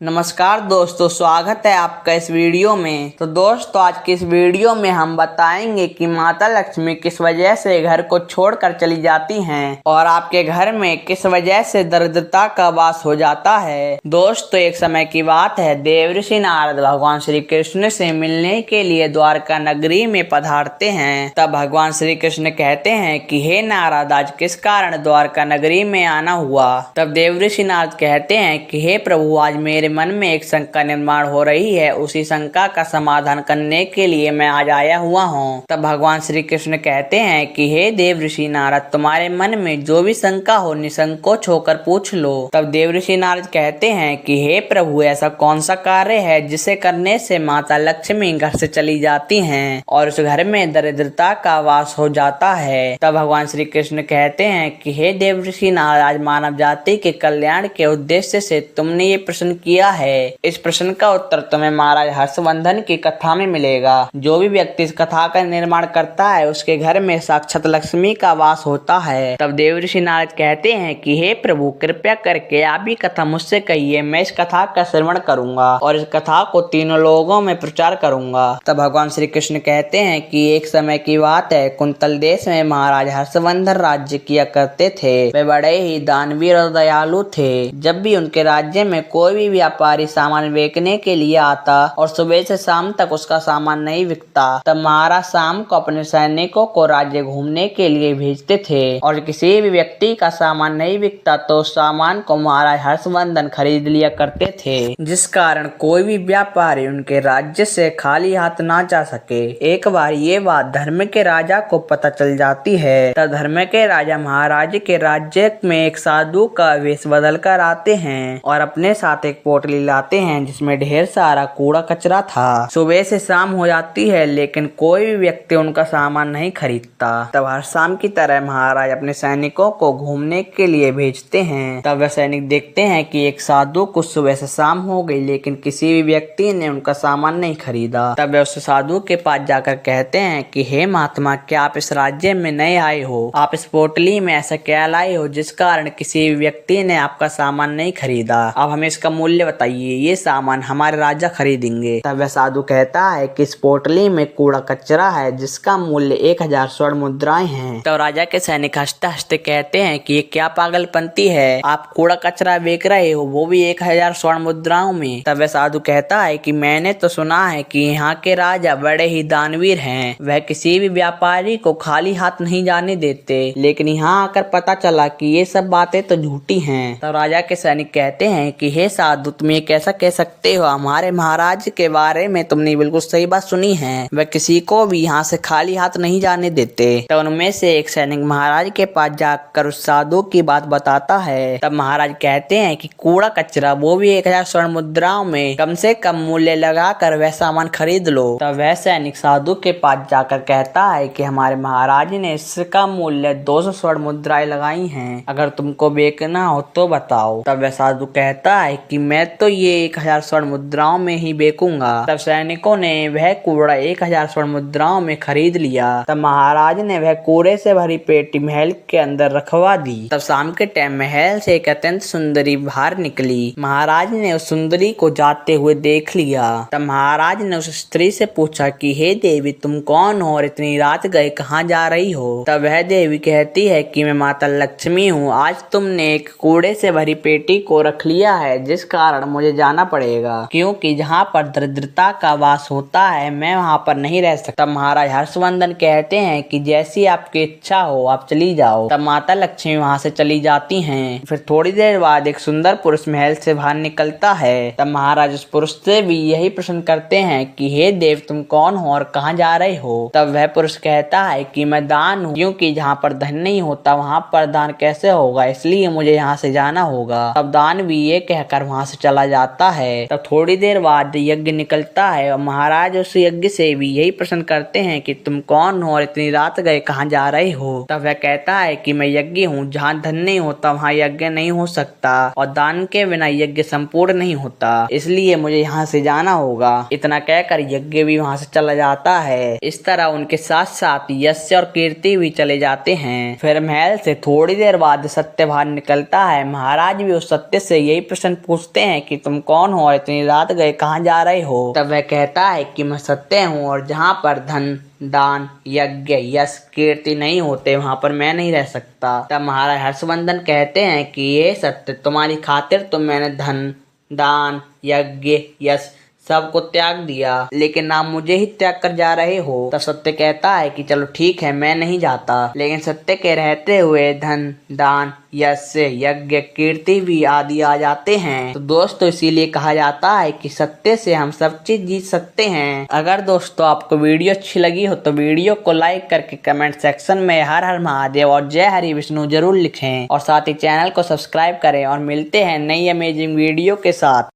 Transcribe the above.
नमस्कार दोस्तों, स्वागत है आपका इस वीडियो में। तो दोस्तों, आज की इस वीडियो में हम बताएंगे कि माता लक्ष्मी किस वजह से घर को छोड़कर चली जाती हैं और आपके घर में किस वजह से दरिद्रता का वास हो जाता है। दोस्तों, एक समय की बात है, देवऋषि नारद भगवान श्री कृष्ण से मिलने के लिए द्वारका नगरी में पधारते हैं। तब भगवान श्री कृष्ण कहते हैं कि हे नारद, आज किस कारण द्वारका नगरी में आना हुआ। तब देवऋषि नारद कहते हैं कि हे प्रभु, आज मेरे मन में एक शंका निर्माण हो रही है, उसी शंका का समाधान करने के लिए मैं आज आया हुआ हूँ। तब भगवान श्री कृष्ण कहते हैं कि हे देवऋषि नारद, तुम्हारे मन में जो भी शंका हो निसंकोच होकर पूछ लो। तब देवऋषि नारद कहते हैं कि हे प्रभु, ऐसा कौन सा कार्य है जिसे करने से माता लक्ष्मी घर से चली जाती हैं और उस घर में दरिद्रता का वास हो जाता है। तब भगवान श्री कृष्ण कहते हैं कि हे देवऋषि नारद, आज मानव जाति के कल्याण के उद्देश्य से तुमने ये प्रश्न किया है। इस प्रश्न का उत्तर तुम्हें महाराज हर्षवर्धन की कथा में मिलेगा। जो भी व्यक्ति इस कथा का निर्माण करता है उसके घर में साक्षात लक्ष्मी का वास होता है। तब देवऋषि नारद कहते हैं कि हे प्रभु, कृपया करके आप ही कथा मुझसे कहिए, मैं इस कथा का श्रवण करूंगा और इस कथा को तीनों लोगों में प्रचार करूंगा। तब भगवान श्री कृष्ण कहते हैं कि एक समय की बात है, कुंतल देश में महाराज हर्षवर्धन राज्य किया करते थे। वे बड़े ही दानवीर और दयालु थे। जब भी उनके राज्य में कोई भी व्यापारी सामान बेचने के लिए आता और सुबह से शाम तक उसका सामान नहीं बिकता, तब महाराज शाम को अपने सैनिकों को राज्य घूमने के लिए भेजते थे और किसी भी व्यक्ति का सामान नहीं बिकता तो उस सामान को महाराज हर्षवर्धन खरीद लिया करते थे, जिस कारण कोई भी व्यापारी उनके राज्य से खाली हाथ ना जा सके। एक बार ये बात धर्म के राजा को पता चल जाती है। तब धर्म के राजा महाराज के राज्य में एक साधु का वेश बदल कर आते हैं और अपने साथ एक पोटली लाते हैं जिसमें ढेर सारा कूड़ा कचरा था। सुबह से शाम हो जाती है लेकिन कोई भी व्यक्ति उनका सामान नहीं खरीदता। तब हर शाम की तरह महाराज अपने सैनिकों को घूमने के लिए भेजते हैं। तब वह सैनिक देखते हैं कि एक साधु को सुबह से शाम हो गई लेकिन किसी भी व्यक्ति ने उनका सामान नहीं खरीदा। तब वे उस साधु के पास जाकर कहते हैं कि हे महात्मा, क्या आप इस राज्य में नए आए हो? आप इस पोटली में ऐसा क्या लाए हो जिस कारण किसी भी व्यक्ति ने आपका सामान नहीं खरीदा? अब हमें इसका मूल्य बताइए, ये सामान हमारे राजा खरीदेंगे। तब वह साधु कहता है कि इस पोटली में कूड़ा कचरा है जिसका मूल्य 1000 स्वर्ण मुद्राएं हैं। तो राजा के सैनिक हंसते हंसते कहते हैं कि ये क्या पागलपंती है, आप कूड़ा कचरा बेच रहे हो, वो भी 1000 स्वर्ण मुद्राओं में। तब वह साधु कहता है कि मैंने तो सुना है कि यहाँ के राजा बड़े ही दानवीर हैं, वह किसी भी व्यापारी को खाली हाथ नहीं जाने देते, लेकिन यहाँ आकर पता चला कि ये सब बातें तो झूठी हैं। तब राजा के सैनिक कहते हैं कि हे साधु, तुम ये कैसा कह सकते हो? हमारे महाराज के बारे में तुमने बिल्कुल सही बात सुनी है, वह किसी को भी यहाँ से खाली हाथ नहीं जाने देते। तब उनमें से एक सैनिक महाराज के पास जाकर उस साधु की बात बताता है। तब महाराज कहते हैं कि कूड़ा कचरा, वो भी 1000 स्वर्ण मुद्राओं में, कम से कम मूल्य लगाकर वह सामान खरीद लो। तब वह सैनिक साधु के पास जाकर कहता है कि हमारे महाराज ने इसका मूल्य 200 स्वर्ण मुद्राएं लगाई हैं, अगर तुमको बेचना हो तो बताओ। तब वह साधु कहता है कि मैं तो ये 1000 स्वर्ण मुद्राओं में ही बेचूंगा। तब सैनिकों ने वह कूड़ा 1000 स्वर्ण मुद्राओं में खरीद लिया। तब महाराज ने वह कूड़े से भरी पेटी महल के अंदर रखवा दी। तब शाम के टाइम महल से एक अत्यंत सुंदरी बाहर निकली। महाराज ने उस सुंदरी को जाते हुए देख लिया। तब महाराज ने उस स्त्री से पूछा कि हे देवी, तुम कौन हो और इतनी रात गए कहाँ जा रही हो? तब वह देवी कहती है कि मैं माता लक्ष्मी हूँ, आज तुमने एक कूड़े से भरी पेटी को रख लिया है जिस कारण मुझे जाना पड़ेगा, क्योंकि जहाँ पर दरिद्रता का वास होता है मैं वहाँ पर नहीं रह सकता। महाराज हर्षवर्धन कहते हैं कि जैसी आपकी इच्छा हो आप चली जाओ। तब माता लक्ष्मी वहाँ से चली जाती हैं। फिर थोड़ी देर बाद एक सुंदर पुरुष महल से बाहर निकलता है। तब महाराज उस पुरुष से भी यही प्रश्न करते हैं कि हे देव, तुम कौन हो और कहाँ जा रहे हो? तब वह पुरुष कहता है कि मैं दान हूँ, क्योंकि जहाँ पर धन नहीं होता वहाँ पर दान कैसे होगा, इसलिए मुझे यहाँ से जाना होगा। तब दान भी ये कहकर वहाँ से चला जाता है। तब थोड़ी देर बाद यज्ञ निकलता है और महाराज उस यज्ञ से भी यही प्रश्न करते हैं कि तुम कौन हो और इतनी रात गए कहाँ जा रहे हो? तब वह कहता है कि मैं यज्ञ हूँ, जहाँ धन नहीं होता वहाँ यज्ञ नहीं हो सकता और दान के बिना यज्ञ संपूर्ण नहीं होता, इसलिए मुझे यहाँ से जाना होगा। इतना कहकर यज्ञ भी वहाँ से चला जाता है। इस तरह उनके साथ साथ यश और कीर्ति भी चले जाते हैं। फिर महल से थोड़ी देर बाद सत्य बाहर निकलता है। महाराज भी उस सत्य से यही प्रश्न पूछते हैं कि तुम कौन हो और इतनी रात गए कहाँ जा रहे हो। तब वह कहता है कि मैं सत्य हूँ और जहाँ पर धन, दान, यज्ञ, यश, कीर्ति नहीं होते वहाँ पर मैं नहीं रह सकता। तब महाराज हर्षवर्धन कहते हैं कि ये सत्य, तुम्हारी खातिर तो मैंने धन, दान, यज्ञ, यश सबको त्याग दिया, लेकिन आप मुझे ही त्याग कर जा रहे हो। तब सत्य कहता है कि चलो ठीक है, मैं नहीं जाता, लेकिन सत्य के रहते हुए धन, दान, यश, यज्ञ, कीर्ति भी आदि आ जाते हैं। तो दोस्तों इसीलिए कहा जाता है कि सत्य से हम सब चीज जीत सकते हैं। अगर दोस्तों आपको वीडियो अच्छी लगी हो तो वीडियो को लाइक करके कमेंट सेक्शन में हर हर महादेव और जय हरि विष्णु जरूर लिखें और साथ ही चैनल को सब्सक्राइब करें और मिलते हैं नई अमेजिंग वीडियो के साथ।